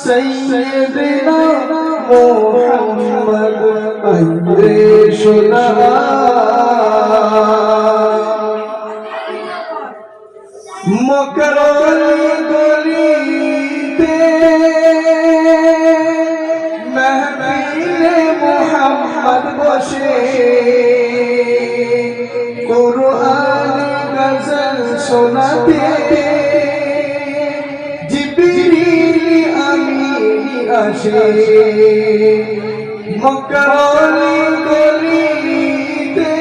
सैयदना मोहम्मद आइरे सोना मकरोली गलीते महफिले मोहम्मद बसे कुरानी गजल सुनाते जिब्रील आमीन आशे मकरोली गलीते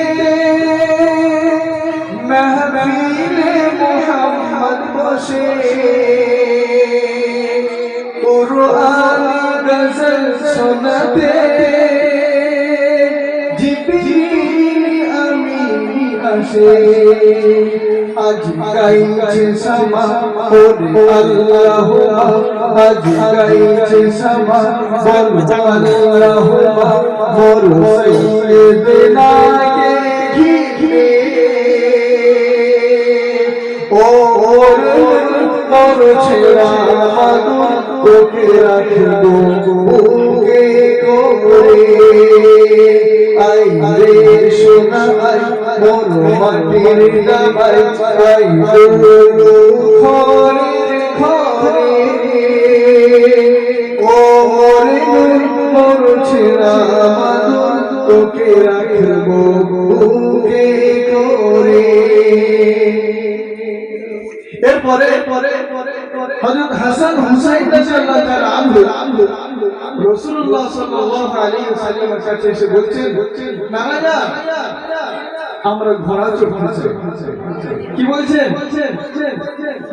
महफिले मोहम्मद बसे कुरानी गजल सुनाते जिब्रील आमीन आशे आज गाइছে সামা ওরে আল্লাহুম্মা आज গাইছে সামা বল আল্লাহুম্মা মোর সাইয়্যিদনা কে ঘিরে ও মোর ছেড়া মাদুর তোকে রাখবো বুকে করে আই রে সোনা আই মোর মাটির দাবাই আই গো খরে খরে ও মোর ছেড়া মাদুর তোকে রাখবো বুকে করে এরপরে হযরত হাসান হুসাইন রাদিয়াল্লাহু তাআলা আনহু রাসূলুল্লাহ সাল্লাল্লাহু আলাইহি ওয়াসাল্লামের কাছে এসে বলছেন নানা আমরা ঘোড়া চড়তে চাই কি বলছেন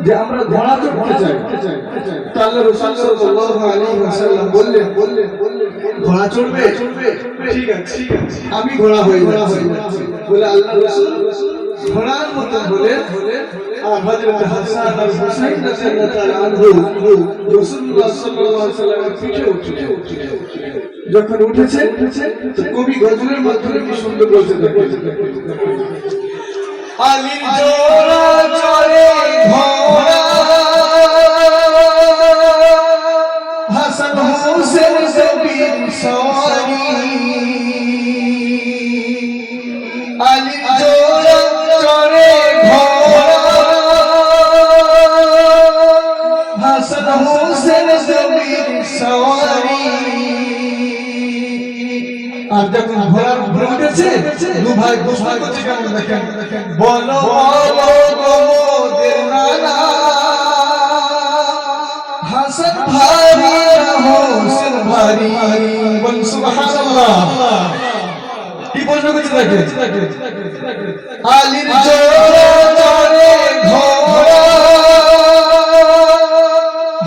যে আমরা ঘোড়া চড়তে চাই তো আল্লাহ রাসূল সাল্লাল্লাহু আলাইহি ওয়াসাল্লাম বললেন ঘোড়া চড়বে ঠিক আছে আমি ঘোড়া হয়ে যাচ্ছি বলে আল্লাহ রাসূল ঘোড়ার মতো বলে আর হযরত হাসান আর হুসাইন রাদিয়াল্লাহু তাআলা আনহু রাসূলুল্লাহ সাল্লাল্লাহু আলাইহি ওয়াসাল্লামের পিঠে উঠে যখন উঠেছে তো কবি গজলের মাধ্যমে কি সুন্দর বলতে থাকে আলীর জোড়া চড়ে ঘোড়া হাসান হুসেন জবির সওয়ারি আলীর জোড়া চড়ে ঘোড়া হাসান হুসেন জবির সওয়ারি আর যখন ঘোড়ার উপরে উঠেছে দু ভাই দুষ্টা করছে কেমন দেখেন বলো বলো গো মোদের নানা হাসান ভারী হোসেন ভারী বল সুবহানাল্লাহ কি প্রশ্ন করছে দেখেন আলীর জোড়া চড়ে ঘোড়া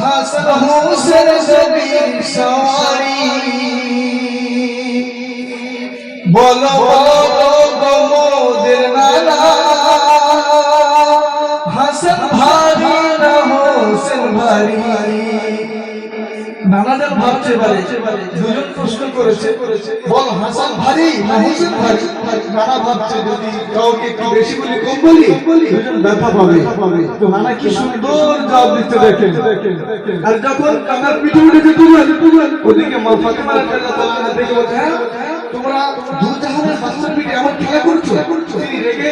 হাসান হোসেন জবির সওয়ারি বলো বলো গো মোদের নানা হাসান ভারী না হোসেন ভারী নানাজান ভাবছে পারে দুজন প্রশ্ন করেছে বল হাসান ভারী না হোসেন ভারী নানা ভাবছে যদি কাউকে একটু বেশি বলি কম বলি দুজন ব্যথা পাবে তো নানা কি সুন্দর জবাব দিতে দেখেন আর যখন কাকার পিঠে উঠেছে ওদিকে মা ফাতেমা রাদিয়াল্লাহু তাআলা দেখে বলছে হ্যাঁ তোমরা দু জাহানের বাদশার পিঠে এমন খেলা করছো তিনি রেগে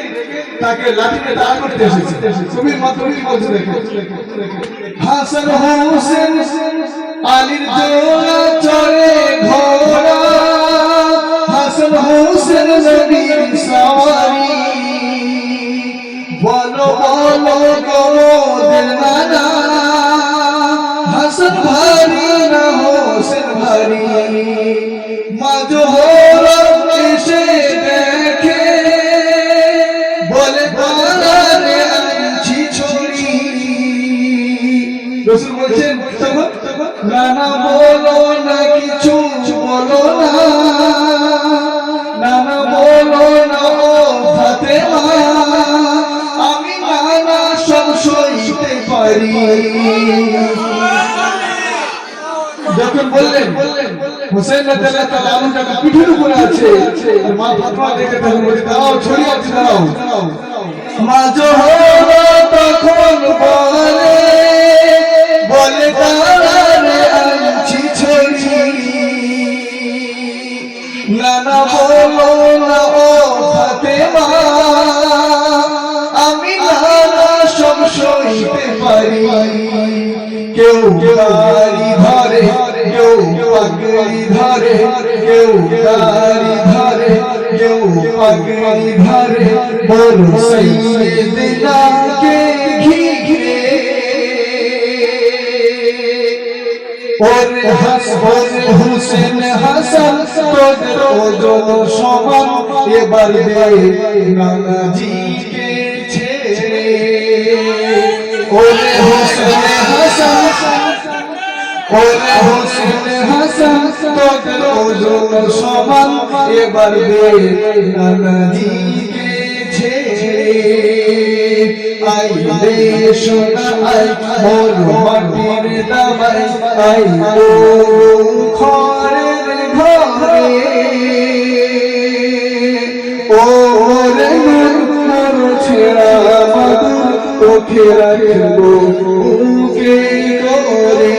তাকে লাঠিতে দাঁড় করতে এসেছে কবির মাধ্যমে কি বলছে দেখেন হাসান হোসেন আলীর জোড়া চড়ে ঘোড়া হাসান হোসেন নবীর সওয়ারি বলো বলো গো মোদের নানা হাসান ভারী না হোসেন ভারী মাজহরা এসে দেখে বলে পালারে আনছি ছড়ি রাসূল বলছেন তখন নানা বলো না কিছু বলো না নানা বলো না ও ফাতেমা আমি নানা সব সইতে পারি যখন বললেন হুসাইন রাদিয়াল্লাহু তাআলা আনহু যখন পিঠের উপরে আছে মা ফাতেমা দেখে তখন বলে দাও ছড়িয়ে আছে দাও মা জোহরা তখন বলে তারে কেউ দাড়ি ধরে, কেউ পাগড়ি ধরে, কেউ দাড়ি ধরে, কেউ পাগড়ি ধরে, বড় সাইয়েদনাকে ঘিরে। ওরে হাসান হুসেন হাসান তোদের ওজন সমান, এবার দে নানাজিকে ছেড়ে। ওরে হুসেন হাসান, ওরে হুসেন হাসান তোদের ওজন সমান, এবার দে নানাজিকে ছেড়ে। আই রে সোনা আই মোর মাটির দাবাই, আই ও ঘরের ঘরে। ও রে মোর ছেড়া মাদুর তোকে রাখবো বুকে করে।